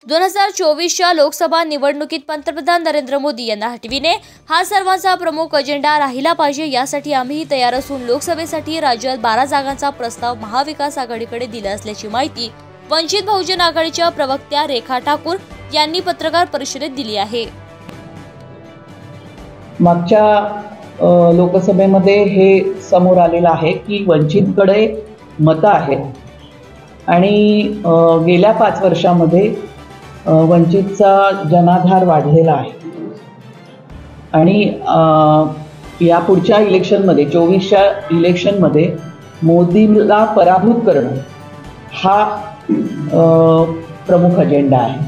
2024च्या लोकसभा निवडणुकीत पंतप्रधान नरेंद्र मोदी यांना हटविणे हा सर्वांचा प्रमुख अजेंडा राहिला पाहिजे। यासाठी आम्ही तयार असून लोकसभेसाठी राज्यात 12 जागांचा प्रस्ताव महाविकास आघाडीकडे दिला असल्याची माहिती वंचित बहुजन आघाडीच्या प्रवक्त्या रेखा ठाकूर यांनी पत्रकार परिषदेत दिली आहे। मागच्या लोकसभेमध्ये हे समोर आलेलं आहे की वंचितकडे मतं आहेत आणि गेल्या 5 वर्षांमध्ये वंचितचा जनाधार वाढलेला आहे आणि या पुढच्या इलेक्शनमध्ये 24च्या इलेक्शनमध्ये मोदीला पराभूत करणं हा प्रमुख अजेंडा आहे।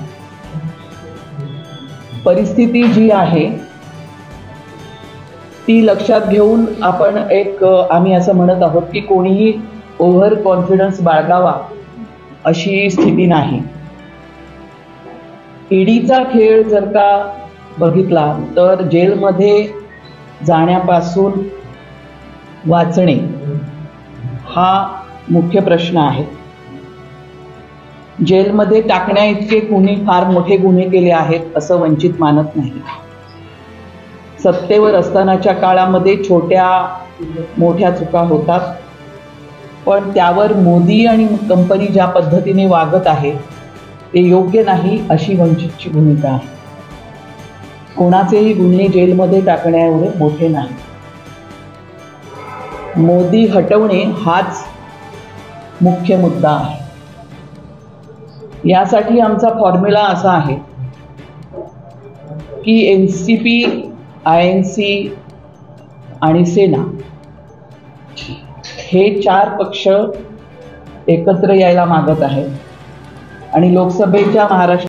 परिस्थिती जी आहे ती लक्षात घेऊन आपण आम्ही असं म्हणत आहोत की कोणीही ओव्हर कॉन्फिडन्स बाळगावा अशी स्थिती नाही। ईडीचा खेळ जर का बघितला तर जेलमध्ये जाण्यापासून वाचणे हा मुख्य प्रश्न आहे। जेलमध्ये टाकण्या इतके कुणी फार मोठे गुन्हे केले आहेत असं वंचित मानत नाही। सत्तेवर असतानाच्या काळामध्ये छोट्या मोठ्या चुका होतात, पण त्यावर मोदी आणि कंपनी ज्या पद्धतीने वागत आहे ते योग्य नाही अशी वंचितची भूमिका आहे। कोणाचेही गुन्हे जेलमध्ये टाकण्या एवढे मोठे नाही। मोदी हटवणे हाच मुख्य मुद्दा आहे। यासाठी आमचा फॉर्म्युला असा आहे की एनसीपी, आयएनसी आणि सेना हे 4 पक्ष एकत्र यायला मागत आहेत आणि लोकसभेच्या महाराष्ट्र